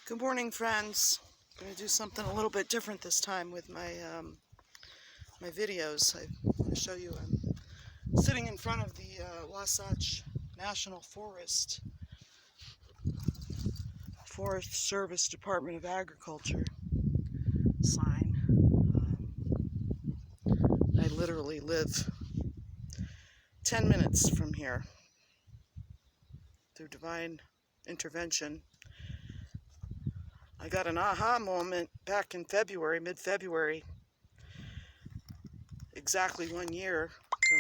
Good morning, friends. I'm going to do something a little bit different this time with my my videos. I want to show you I'm sitting in front of the Wasatch National Forest Service Department of Agriculture sign. I literally live 10 minutes from here. Through divine intervention, I got an aha moment back in February, mid-February, exactly 1 year from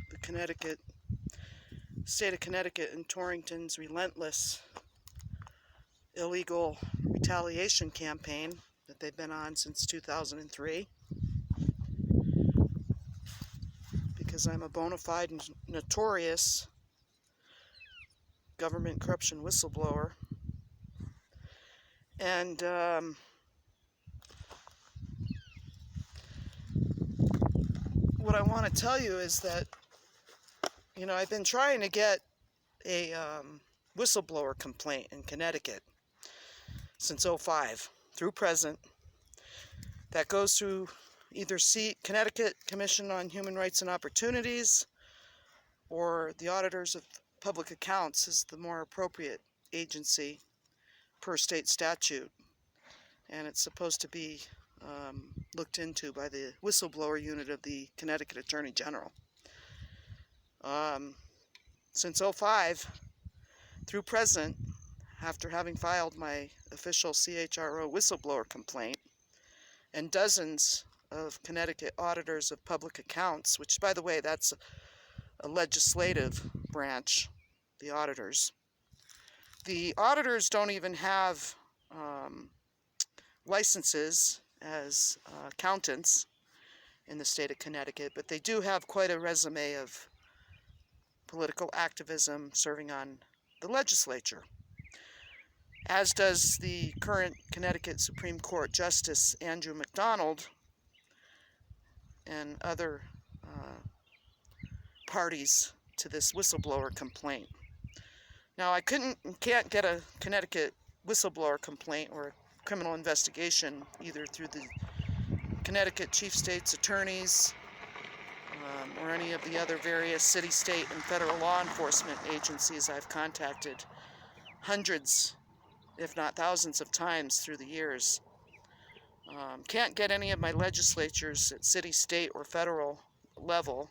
the state of Connecticut and Torrington's relentless illegal retaliation campaign that they've been on since 2003, because I'm a bona fide and notorious government corruption whistleblower. And what I want to tell you is that, I've been trying to get a whistleblower complaint in Connecticut since '05 through present. That goes through either Connecticut Commission on Human Rights and Opportunities, or the Auditors of Public Accounts is the more appropriate agency per state statute. And it's supposed to be looked into by the whistleblower unit of the Connecticut Attorney General. Since '05 through present, after having filed my official CHRO whistleblower complaint, and dozens of Connecticut Auditors of Public Accounts, which, by the way, that's a legislative branch, the auditors. The auditors don't even have licenses as accountants in the state of Connecticut, but they do have quite a resume of political activism serving on the legislature, as does the current Connecticut Supreme Court Justice Andrew McDonald and other parties to this whistleblower complaint. Now, I can't get a Connecticut whistleblower complaint or a criminal investigation either through the Connecticut Chief State's Attorneys or any of the other various city, state, and federal law enforcement agencies I've contacted hundreds, if not thousands of times through the years. Can't get any of my legislatures at city, state, or federal level.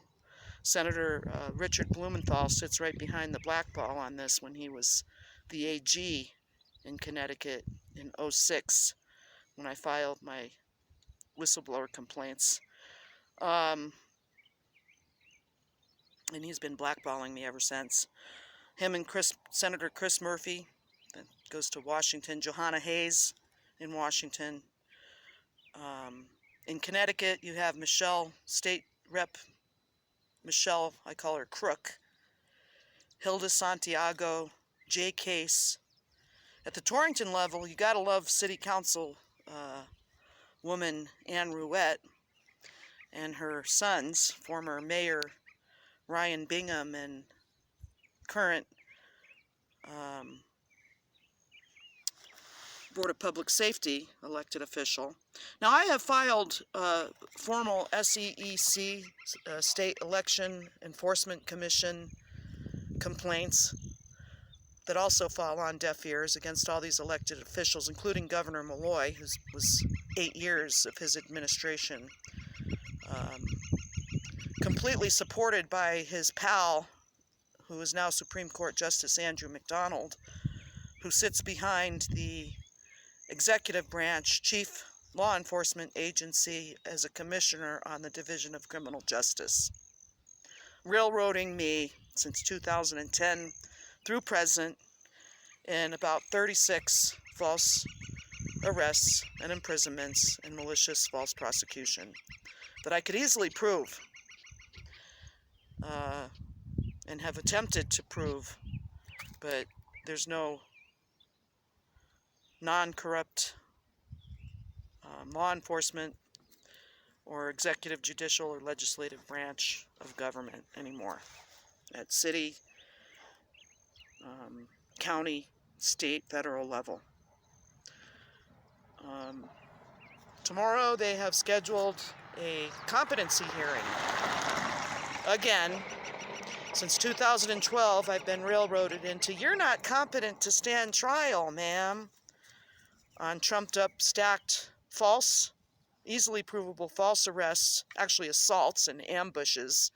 Senator Richard Blumenthal sits right behind the black ball on this when he was the AG in Connecticut in '06 when I filed my whistleblower complaints. And he's been blackballing me ever since. Him and Senator Chris Murphy, that goes to Washington, Johanna Hayes in Washington. In Connecticut, you have State Rep Michelle, I call her Crook, Hilda Santiago, Jay Case. At the Torrington level, you gotta love City Council woman Ann Ruette and her sons, former Mayor Ryan Bingham and current Board of Public Safety elected official. Now, I have filed formal SEEC, State Election Enforcement Commission complaints that also fall on deaf ears against all these elected officials, including Governor Malloy, who was 8 years of his administration, completely supported by his pal, who is now Supreme Court Justice Andrew McDonald, who sits behind the executive branch chief law enforcement agency as a commissioner on the Division of Criminal Justice, railroading me since 2010 through present in about 36 false arrests and imprisonments and malicious false prosecution that I could easily prove and have attempted to prove, but there's no non-corrupt law enforcement or executive, judicial, or legislative branch of government anymore at city, county, state, federal level. Tomorrow they have scheduled a competency hearing. Again, since 2012, I've been railroaded into, "You're not competent to stand trial, ma'am," on trumped up, stacked, false, easily provable false arrests, actually assaults and ambushes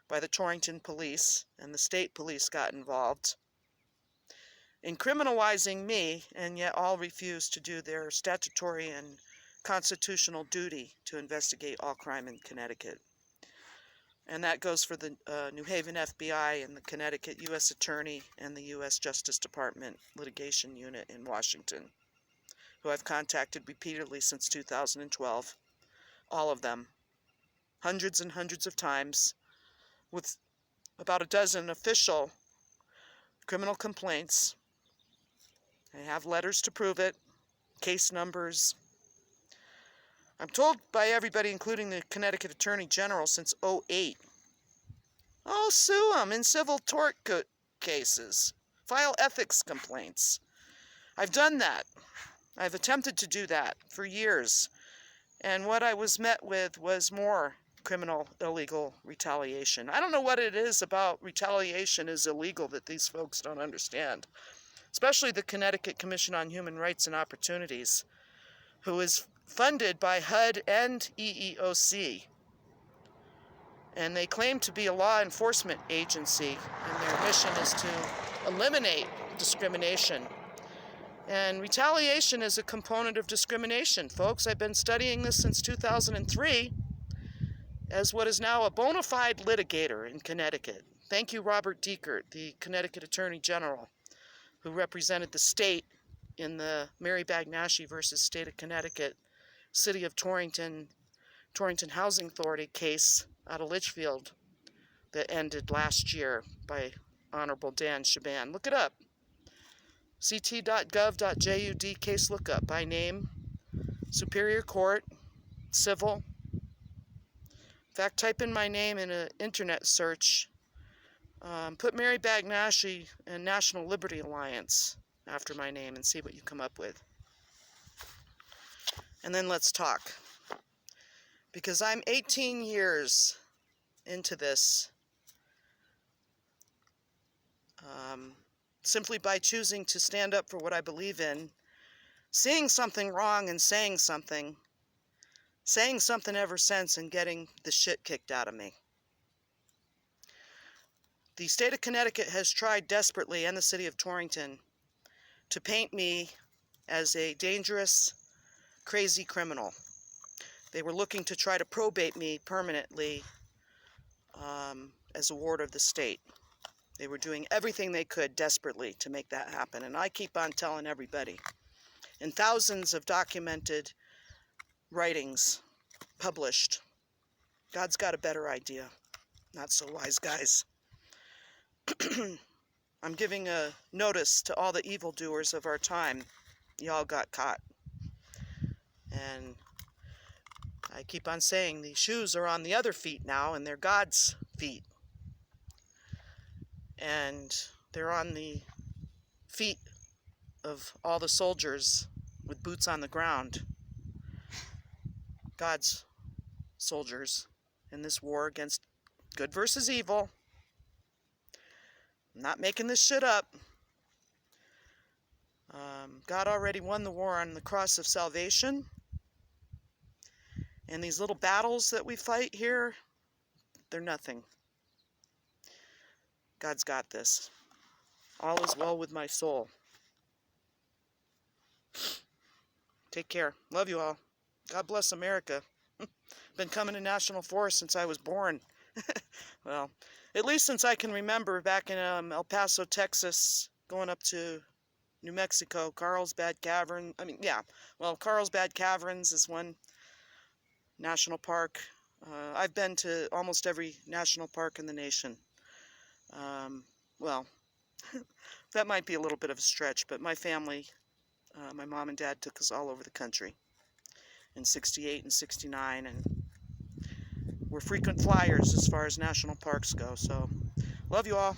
by the Torrington police, and the state police got involved in criminalizing me, and yet all refused to do their statutory and constitutional duty to investigate all crime in Connecticut. And that goes for the New Haven FBI and the Connecticut U.S. Attorney and the U.S. Justice Department Litigation Unit in Washington, who I've contacted repeatedly since 2012. All of them. Hundreds and hundreds of times, with about a dozen official criminal complaints. I have letters to prove it, case numbers. I'm told by everybody, including the Connecticut Attorney General, since '08. Oh, sue them in civil tort cases. File ethics complaints. I've done that. I've attempted to do that for years. And what I was met with was more criminal, illegal retaliation. I don't know what it is about retaliation is illegal that these folks don't understand. Especially the Connecticut Commission on Human Rights and Opportunities, who is funded by HUD and EEOC. And they claim to be a law enforcement agency, and their mission is to eliminate discrimination. And retaliation is a component of discrimination, folks. I've been studying this since 2003 as what is now a bona fide litigator in Connecticut. Thank you, Robert Diekert, the Connecticut Attorney General, who represented the state in the Mary Bagnaschi versus State of Connecticut, City of Torrington Housing Authority case out of Litchfield that ended last year by Honorable Dan Shaban. Look it up. ct.gov.jud case lookup by name, Superior Court, civil. In fact, type in my name in an internet search. Put Mary Bagnaschi and National Liberty Alliance after my name and see what you come up with. And then let's talk. Because I'm 18 years into this, simply by choosing to stand up for what I believe in, seeing something wrong and saying something ever since, and getting the shit kicked out of me. The state of Connecticut has tried desperately, and the city of Torrington, to paint me as a dangerous, crazy criminal. They were looking to try to probate me permanently as a ward of the state. They were doing everything they could desperately to make that happen. And I keep on telling everybody, in thousands of documented writings published, God's got a better idea. Not so wise guys. I'm giving a notice to all the evildoers of our time. Y'all got caught. And I keep on saying the shoes are on the other feet now, and they're God's feet. And they're on the feet of all the soldiers with boots on the ground. God's soldiers in this war against good versus evil. I'm not making this shit up. God already won the war on the cross of salvation. And these little battles that we fight here, they're nothing. God's got this. All is well with my soul. Take care. Love you all. God bless America. Been coming to National Forest since I was born. Well, at least since I can remember, back in El Paso, Texas, going up to New Mexico, Carlsbad Cavern. Carlsbad Caverns is one national park. I've been to almost every national park in the nation. That might be a little bit of a stretch, but my family, my mom and dad took us all over the country in '68 and '69, and we're frequent flyers as far as national parks go. So, love you all.